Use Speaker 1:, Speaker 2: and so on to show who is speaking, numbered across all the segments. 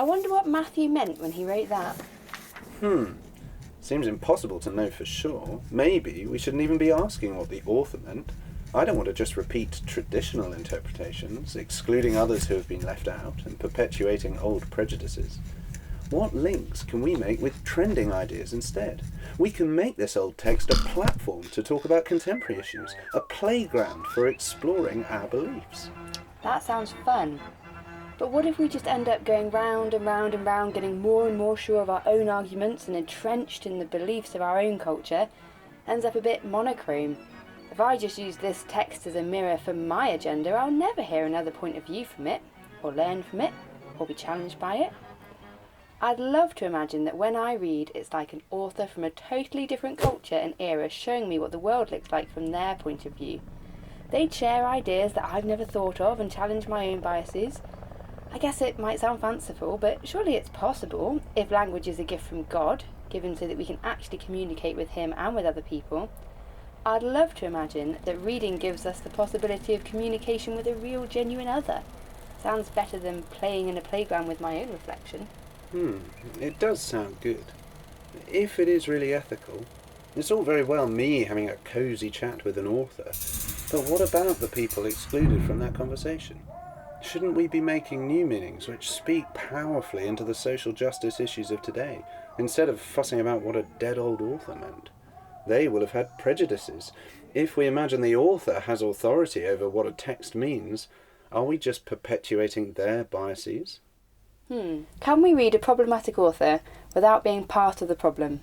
Speaker 1: I wonder what Matthew meant when he wrote that.
Speaker 2: Seems impossible to know for sure. Maybe we shouldn't even be asking what the author meant. I don't want to just repeat traditional interpretations, excluding others who have been left out and perpetuating old prejudices. What links can we make with trending ideas instead? We can make this old text a platform to talk about contemporary issues, a playground for exploring our beliefs.
Speaker 1: That sounds fun. But what if we just end up going round and round and round, getting more and more sure of our own arguments and entrenched in the beliefs of our own culture? Ends up a bit monochrome. If I just use this text as a mirror for my agenda, I'll never hear another point of view from it, or learn from it, or be challenged by it. I'd love to imagine that when I read, it's like an author from a totally different culture and era showing me what the world looks like from their point of view. They'd share ideas that I've never thought of and challenge my own biases. I guess it might sound fanciful, but surely it's possible, if language is a gift from God, given so that we can actually communicate with Him and with other people. I'd love to imagine that reading gives us the possibility of communication with a real, genuine other. Sounds better than playing in a playground with my own reflection.
Speaker 2: It does sound good. If it is really ethical, it's all very well me having a cosy chat with an author, but what about the people excluded from that conversation? Shouldn't we be making new meanings which speak powerfully into the social justice issues of today, instead of fussing about what a dead old author meant? They will have had prejudices. If we imagine the author has authority over what a text means, are we just perpetuating their biases?
Speaker 1: Can we read a problematic author without being part of the problem?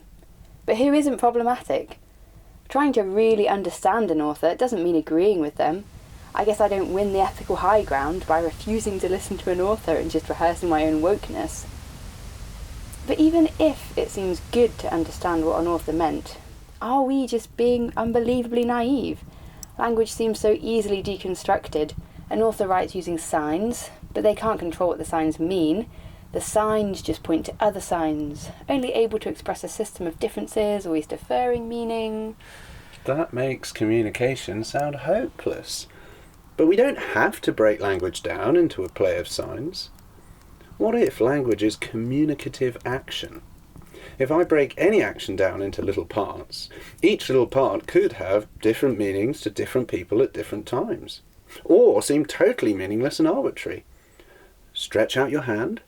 Speaker 1: But who isn't problematic? Trying to really understand an author doesn't mean agreeing with them. I guess I don't win the ethical high ground by refusing to listen to an author and just rehearsing my own wokeness. But even if it seems good to understand what an author meant, are we just being unbelievably naive? Language seems so easily deconstructed. An author writes using signs, but they can't control what the signs mean. The signs just point to other signs, only able to express a system of differences, always deferring meaning.
Speaker 2: That makes communication sound hopeless. But we don't have to break language down into a play of signs. What if language is communicative action? If I break any action down into little parts, each little part could have different meanings to different people at different times, or seem totally meaningless and arbitrary. Stretch out your hand,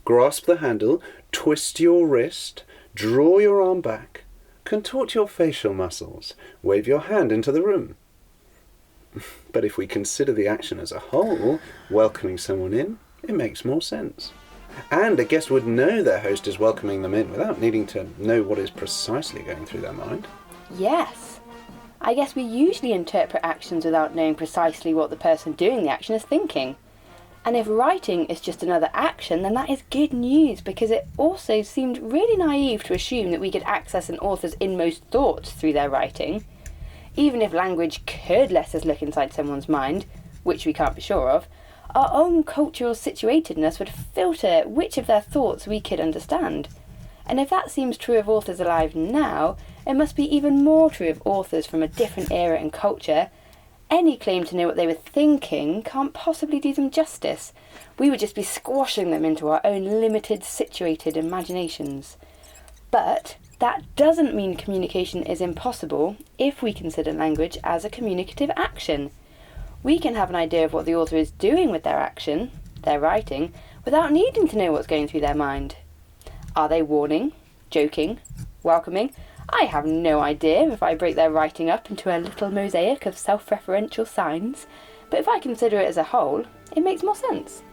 Speaker 2: grasp the handle, twist your wrist, draw your arm back, contort your facial muscles, wave your hand into the room. But if we consider the action as a whole, welcoming someone in, it makes more sense. And a guest would know their host is welcoming them in without needing to know what is precisely going through their mind.
Speaker 1: Yes. I guess we usually interpret actions without knowing precisely what the person doing the action is thinking. And if writing is just another action, then that is good news, because it also seemed really naive to assume that we could access an author's inmost thoughts through their writing. Even if language could let us look inside someone's mind, which we can't be sure of, our own cultural situatedness would filter which of their thoughts we could understand. And if that seems true of authors alive now, it must be even more true of authors from a different era and culture. Any claim to know what they were thinking can't possibly do them justice. We would just be squashing them into our own limited, situated imaginations. But that doesn't mean communication is impossible if we consider language as a communicative action. We can have an idea of what the author is doing with their action, their writing, without needing to know what's going through their mind. Are they warning, joking, welcoming? I have no idea if I break their writing up into a little mosaic of self-referential signs, but if I consider it as a whole, it makes more sense.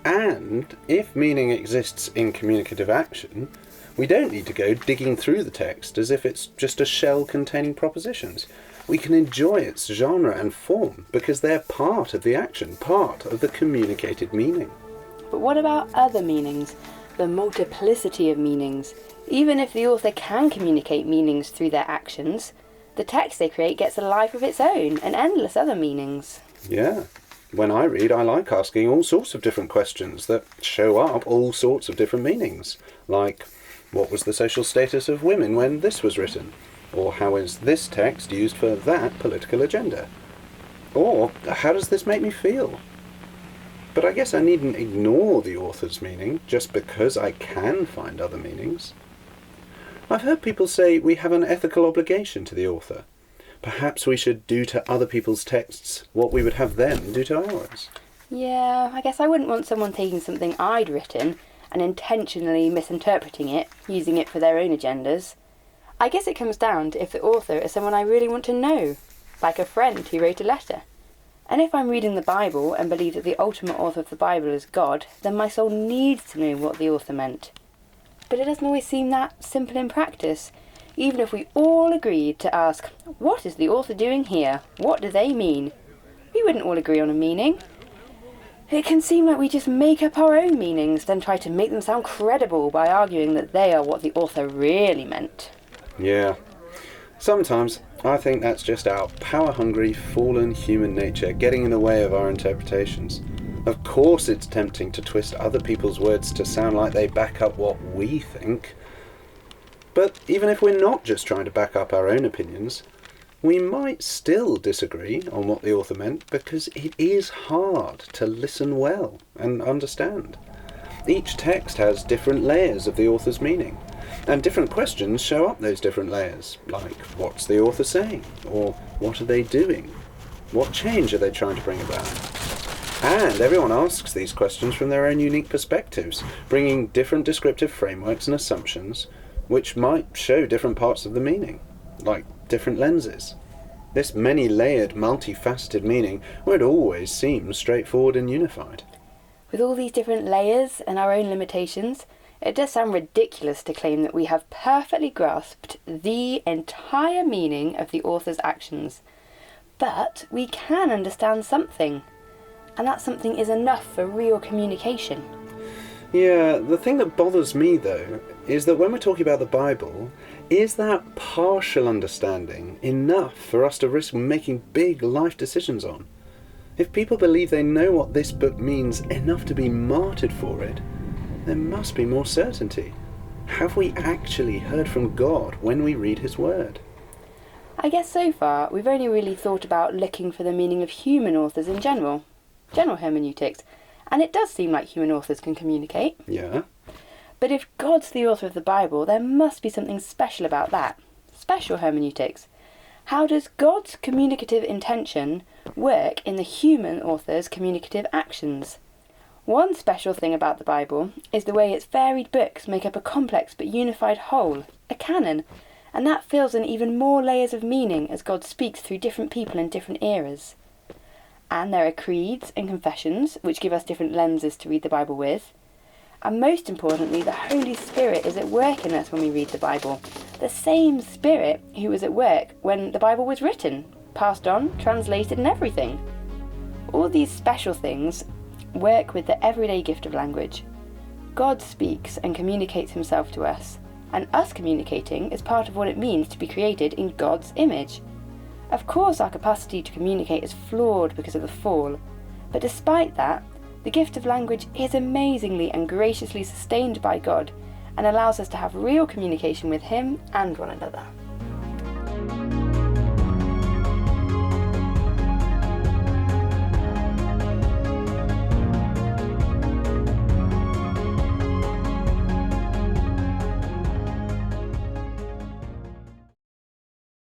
Speaker 2: And if meaning exists in communicative action, we don't need to go digging through the text as if it's just a shell containing propositions. We can enjoy its genre and form because they're part of the action, part of the communicated meaning.
Speaker 1: But what about other meanings? The multiplicity of meanings. Even if the author can communicate meanings through their actions, the text they create gets a life of its own and endless other meanings.
Speaker 2: Yeah. When I read, I like asking all sorts of different questions that show up all sorts of different meanings. Like, what was the social status of women when this was written? Or how is this text used for that political agenda? Or how does this make me feel? But I guess I needn't ignore the author's meaning just because I can find other meanings. I've heard people say we have an ethical obligation to the author. Perhaps we should do to other people's texts what we would have them do to ours.
Speaker 1: Yeah, I guess I wouldn't want someone taking something I'd written and intentionally misinterpreting it, using it for their own agendas. I guess it comes down to if the author is someone I really want to know, like a friend who wrote a letter. And if I'm reading the Bible and believe that the ultimate author of the Bible is God, then my soul needs to know what the author meant. But it doesn't always seem that simple in practice. Even if we all agreed to ask, what is the author doing here? What do they mean? We wouldn't all agree on a meaning. It can seem like we just make up our own meanings, then try to make them sound credible by arguing that they are what the author really meant.
Speaker 2: Yeah. Sometimes I think that's just our power-hungry, fallen human nature getting in the way of our interpretations. Of course it's tempting to twist other people's words to sound like they back up what we think. But even if we're not just trying to back up our own opinions, we might still disagree on what the author meant because it is hard to listen well and understand. Each text has different layers of the author's meaning, and different questions show up those different layers, like what's the author saying, or what are they doing, what change are they trying to bring about. And everyone asks these questions from their own unique perspectives, bringing different descriptive frameworks and assumptions which might show different parts of the meaning, like different lenses. This many-layered, multifaceted meaning won't always seem straightforward and unified.
Speaker 1: With all these different layers and our own limitations, it does sound ridiculous to claim that we have perfectly grasped the entire meaning of the author's actions. But we can understand something, and that something is enough for real communication.
Speaker 2: Yeah, the thing that bothers me, though, is that when we're talking about the Bible, is that partial understanding enough for us to risk making big life decisions on? If people believe they know what this book means enough to be martyred for it, there must be more certainty. Have we actually heard from God when we read his word?
Speaker 1: I guess so far we've only really thought about looking for the meaning of human authors in general hermeneutics, and it does seem like human authors can communicate.
Speaker 2: Yeah.
Speaker 1: But if God's the author of the Bible, there must be something special about that. Special hermeneutics. How does God's communicative intention work in the human author's communicative actions? One special thing about the Bible is the way its varied books make up a complex but unified whole, a canon, and that fills in even more layers of meaning as God speaks through different people in different eras. And there are creeds and confessions, which give us different lenses to read the Bible with. And most importantly, the Holy Spirit is at work in us when we read the Bible. The same Spirit who was at work when the Bible was written, passed on, translated and everything. All these special things work with the everyday gift of language. God speaks and communicates himself to us, and us communicating is part of what it means to be created in God's image. Of course our capacity to communicate is flawed because of the fall, but despite that, the gift of language is amazingly and graciously sustained by God and allows us to have real communication with him and one another.